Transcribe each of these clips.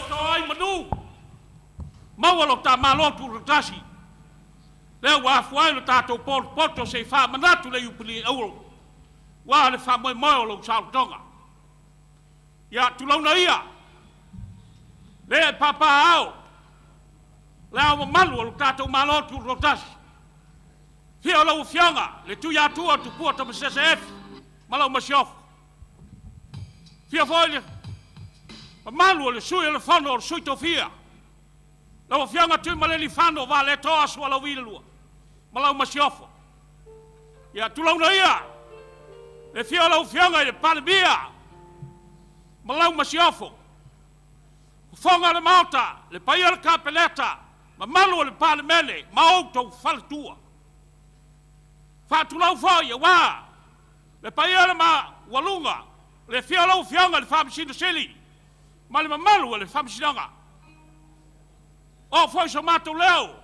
Toi manu. Mau lo ta malo tu tasi. Le wa fuai lo ta to poto se fa manatu le upili au. Wa le fa mo lo sa tonga. Ya TUANA'I. Le papa au. La o malu lo ta to malo tu tasi. Fia lo fianga le Tuiātaga tu puata MSF. Malo masiof. Fia foi malu le sui le fono o sui tofia. Lau fianga tu maleli fano va le toa sua la wilua. Malau masiofo. Ya TUANA'I. Le fia lau fianga le palbia. Malau masiofo. Fonga le mauta, le paia le kapeleta, ma malu le palemele, ma auto faltua. Fatu lau foi wa. Le paia le ma walunga, le fia lau fianga le famsino seli. Ma le malu le famsinanga. O foi so mato leo.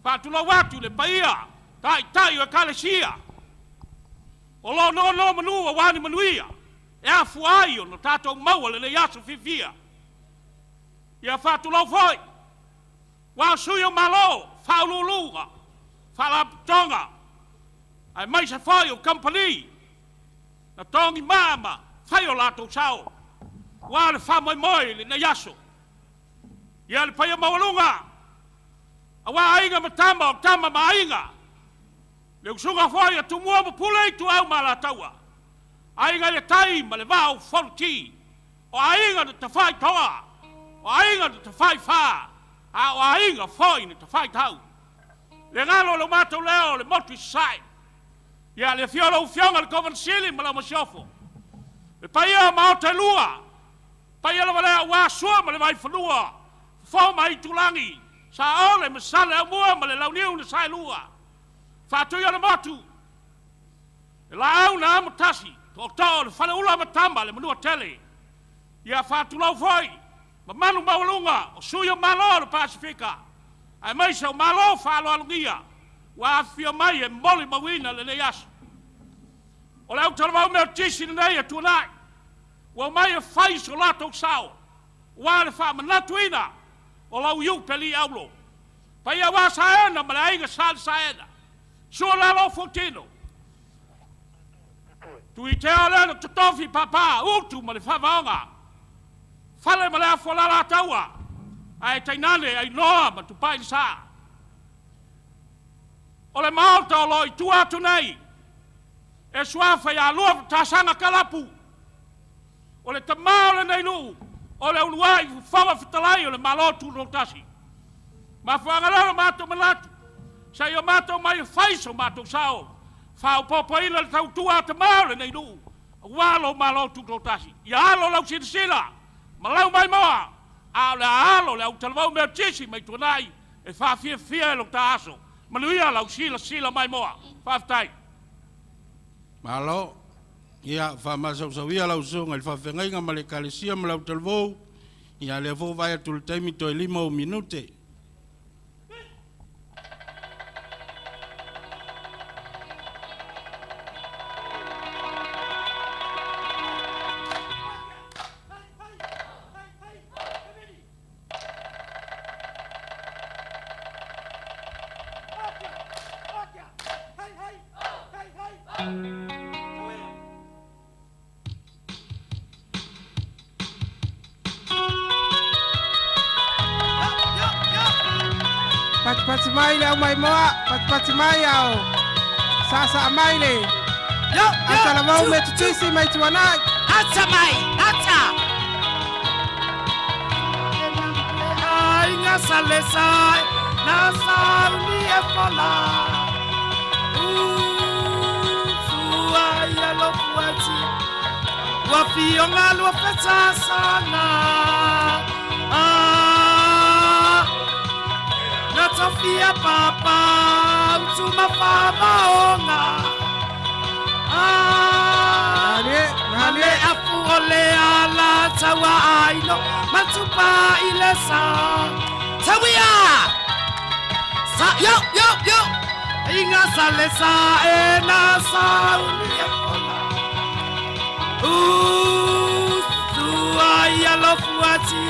Fatu lau watu le paia, tai o Ekalesia. O lo no manu wani manuia. E a fuaio no tato maua le yasu fifia. Ia fatu lau foi. Wa suyo malo, fa luluga. Fa la tonga. Ai mai se foi o company. Na tongi mama, fai o lato sao. Wa le fa moi le yasu. Ia le paia mawalunga. Awa ainga matama o tama mainga. Le usunga foi tu mua pulei tu au malataua. Ainga le tai ma le vau forti. O ainga te fai toa. O ainga te fai fa. O ainga foi te fai tau. Le ngalo lo mato leo le motu sai. Ia le fiora u fionga le convensili ma la masiofo. Le paia ma o te lua. Paia la valea wa sua ma le vai fanua. Fo mai tulangi. Sa ole me sale a mua ma le launiu le sai lua. Fatu ia le motu. E la au na amatasi. Tō le whale ula matamba le manua tele. Ia fatu lau foi. Ma manu mawalunga o suya malo le Pasifika. Ai mai sa o malo whalo alungia. Wa afia mai e moli mawina le ne yasu. O le au talamau Metotisi nei e TUANA'I. Wa mai e whai so lato sao. Wa le wha manatuina. O lau iu peli aulo. Pa ia wa saena ma le ainga sal saena. Sua lalo fotino. Tuiātaga le totofi papa utu ma le whavaonga. Whale ma le afolala taua. Ai tainane ai noa ma tupai le saa. O le maota o loi tuatu nei. E suafa ia lua tasanga kalapu. O le tamao le nei nuu. O le unuai whawa fitalai o le malotu rotasi. Ma whangalaro mato malatu. Sa ia mato mai whaiso mato sao. Fau popo ila le tau Tuiātaga le nei nuu. Walo malotu rotasi. Ia alo lau sila. Malau mai moa. A le alo le au talamau Metotisi mai TUANA'I. E whawhia e lo ta aso. Manuia lau sila mai moa. Whaftai. Malo. Ia whamasau-sauia lau songa. Il whawhengainga ma le Ekalesia ma lau talamau. Ia le fo vai atu le taimi to e 5 minute. Pati mai le au mai moa, pati mai au. Sa mai le. Yo, Ata la mau Metotisi mai TUANA'I. ata mai, ata. Ai nga sale sai, na sauni e fola. Fua ia lo fuati. Wa fionga lo feta sana. Sofia papa, utuma papa ona. Nale afu ole ala tawa aino, matupa ilesa. Tawia, sa yo. Inga salesa ena sa unia kola. Tua ai alo fuati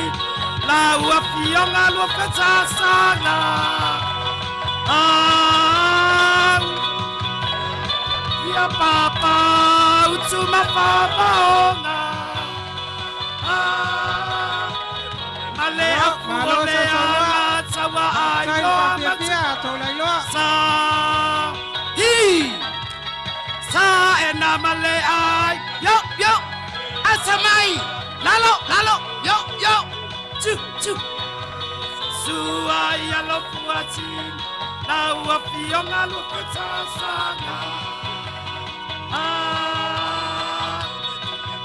la ua fionga lo petasanga ia papa utuma fabaonga male afule ala tawa ai no sa hi sa ena male ai yo yo asamai lalo yo chu suai alo fuati la ua fionga lo petasanga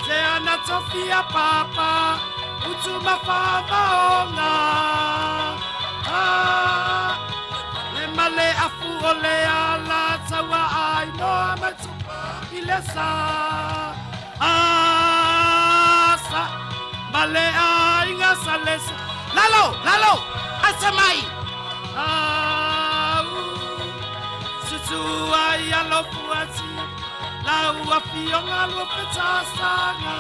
te ana Sofia papa utuma fabaonga le male afu ole ala tawa ai no amatu ilesa sa male ai ngasalesa lalo asamai susu ai alo fuati la ua fionga lo petasanga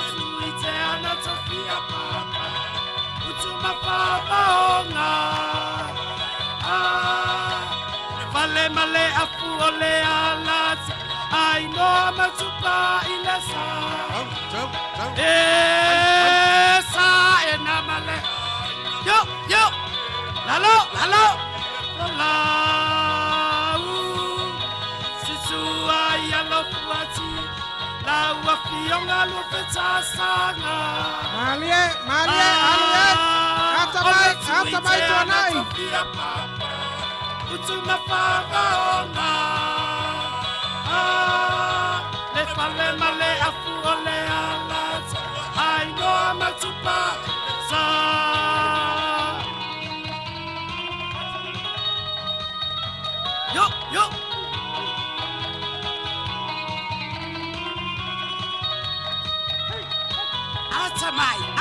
suite ana Sofia papa utuma fabaonga vale male afu ole ala ai no matupa ilesa esa ena male yo lalo la suai alo fuati la ua fionga lo petasanga Malie, atamai tuanai. Utuma fabaonga le fale male afu ole ala ai no matupa sa yo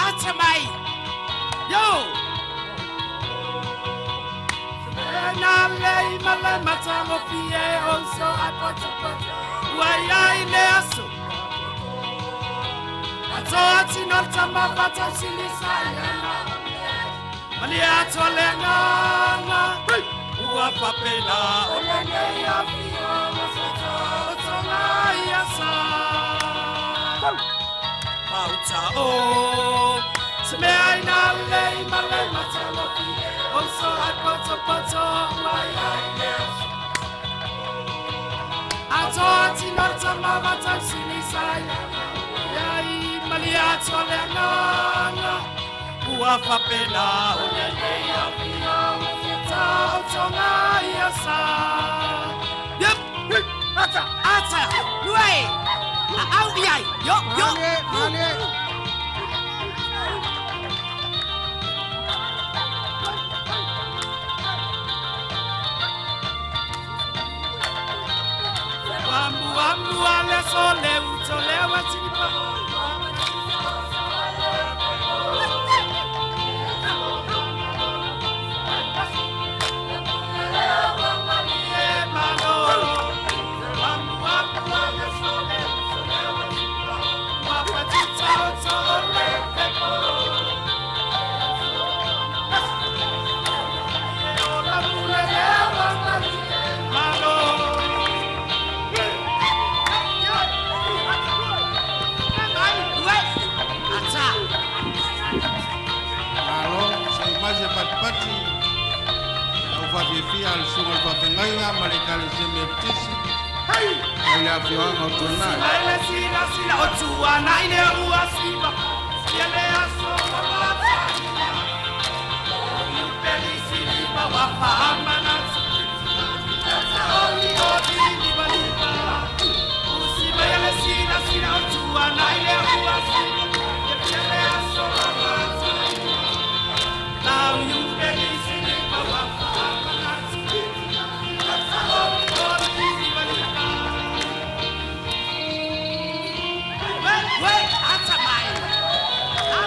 atamai yo na lei male matamo fie also apoto wai ai le aso ato atino tama pata silisaya mali ato le nganga ua papela ole nei afio masoto otona iasa pauta o me ai na lei male matamo fie also apoto wai ai le aso ato atino tama pata silisaya yai mali ato le nganga ua papela ole nei afio Otona iasa. Yep. Ata. Luai. Au iai. Yo. Malie. Ambu ale sole utole watipa. Pati au fafifia al sunga fafengainga Ekalesia Metotisi ile afioanga utonai Ile sila TUANA'I Lauga Siva Ele asoma matanya Pelisili wafahama na Oli baliba Usiba ile sila TUANA'I Lauga Siva Ele asoma matanya Now you pelisili wafahama na Wait, answer mine.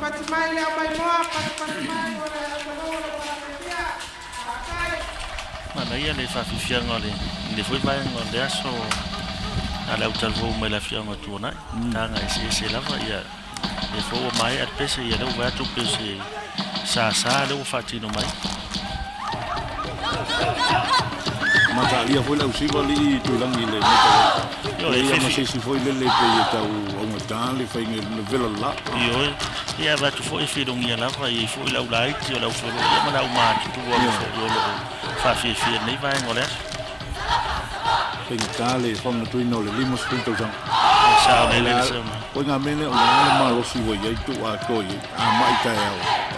pati mai le mai moa, pati mai o le ia. Mana ia le whawhiwhianga le whaiwaenga le aso a lau talvou mai la whianga tuanai. Tanga se lava ia le whaua mai at pese ia leu watu pese sa leu whatino mai. Mata ia foi lau siva li tuilangi le mata. Yo ia masisi foi le pe tau o matale fai nge vela la. Yo ia watu foi whirong ia lava ia foi lau laiti o lau whirong ia mana au matu tu o lo whawhiwhia nei vai ngole. Tale fong tu no le limos punto jang. Sao le le sa. Ko nga mene o nga ma lo si wo ye tu a ko ye. A mai ta ya.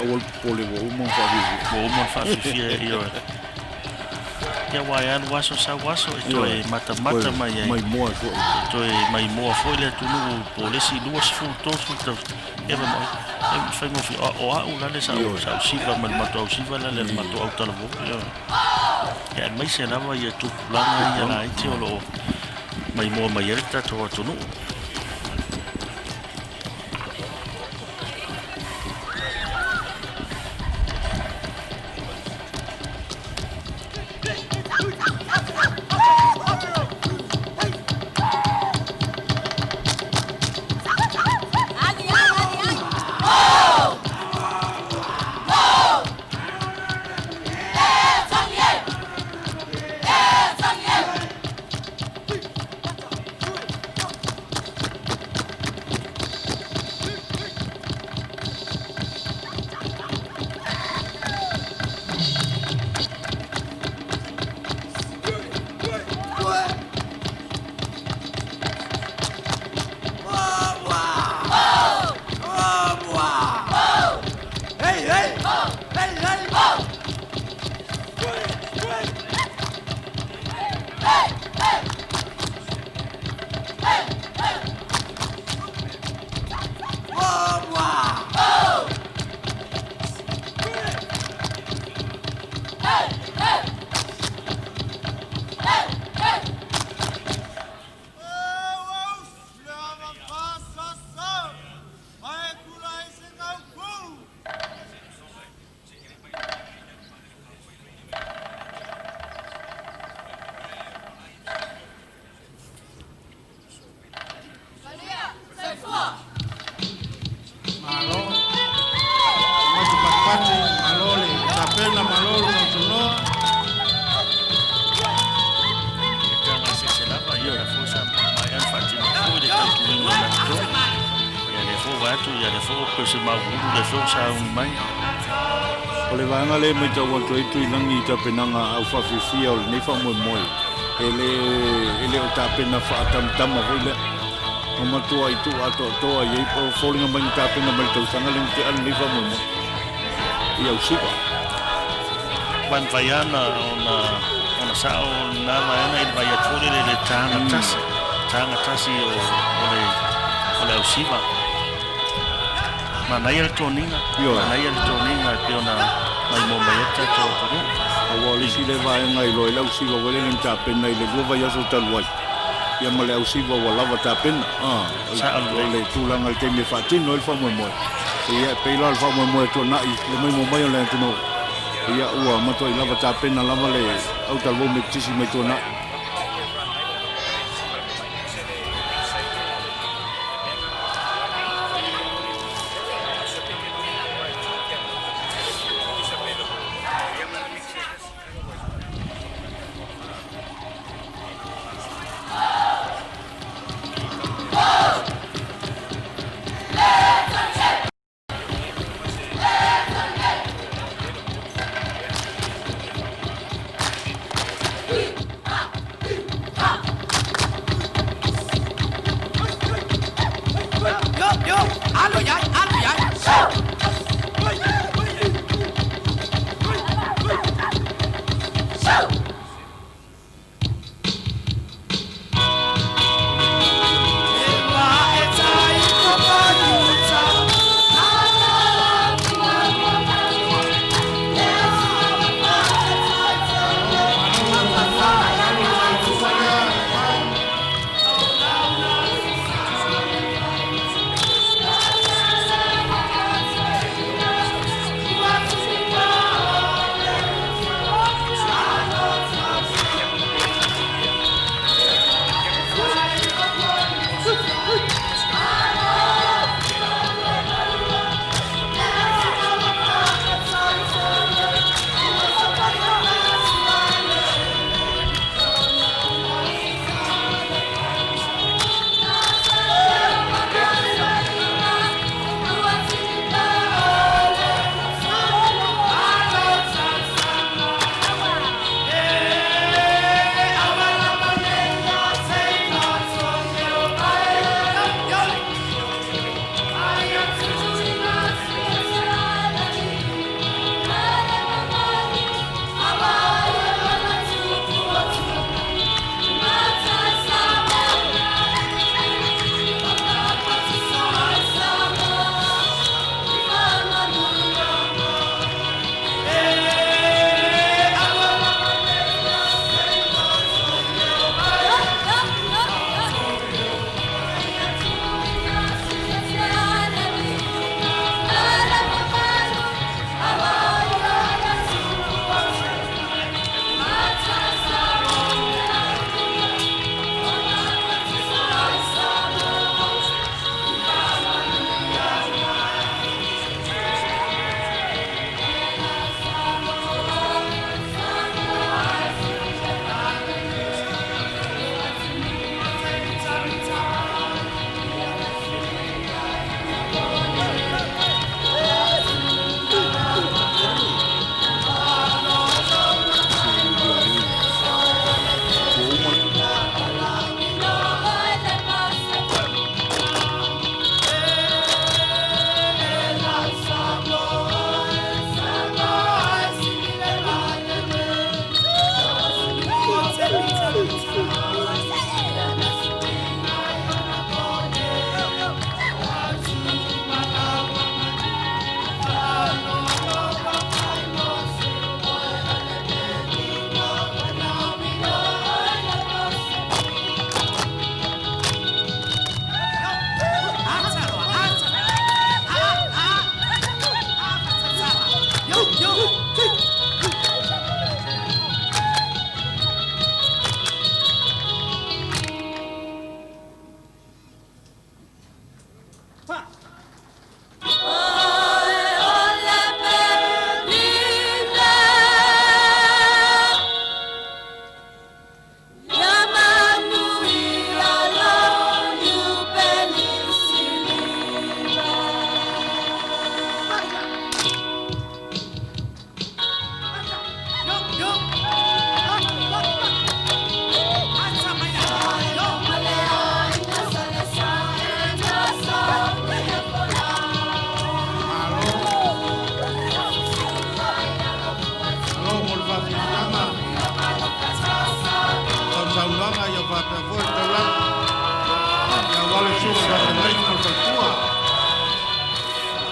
O pole wo mo fa vi. Wo mo fa fi yo. Ya waian waso sa waso to e mata mai ye. Mai mo fo. To e mai mo fo le tu no polisi duas fu to to. E va mo. E fai mo fi o a u la le sa siva mal mato siva la le mato au tala vo. Ya mai se lava ia tu langa ia la iti o lo mai mo mai erta to tonu. Ole vanga le mai tau atu e tui langi ta penanga au whawhiwhia o le nei wha moe. Ele o ta pena wha atamtama hoi le. O matua i tu ato toa i eipa o wholinga mai ta pena mai tau sanga le te anu nei wha moe. I au siva. Wan vaiana ona sao na vaiana i vai atore le tanga tasi. Tanga tasi o le au siva. Mana ia toninga pe ona mai mo mai ta to to. O le si le vai ngai lo le usiva wele le ta pena i le go vai aso talwai. Ia ma le usiva wa lava ta pena. Sa le tulanga le teme fatino il fa mo. Ia pe lo al fa mo to na i le mai mo mai le to. Ia ua ma to i lava ta pena lava le au talwo me tisi mai to na.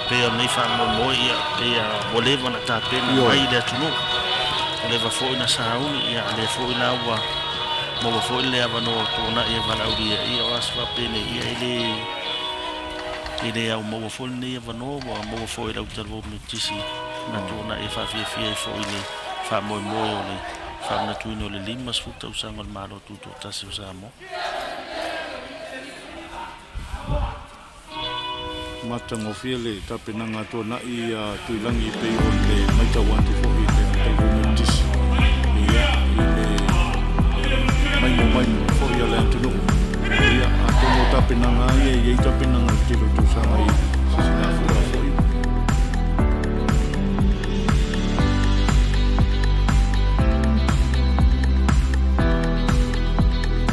Pea nei fa mo ia pea o leva na ta pena mai le tunu leva fo ina sauni ia le fo ina wa mo fo le ava no tona ia va laudi ia asfa pene ia ile au mo fo ni ava no mo fo ila utalvo metisi na tona e fa fia fo ile fa mo le fa na tuino le limas futa usanga al malo tutto tasi usamo Matango fiele tapinanga TUANA'I tuilangi pe o le maitawanti fo i le maitawantis ia i le mai fo ia le antunu ia atomo tapinanga ia tapinanga tilo tusanga i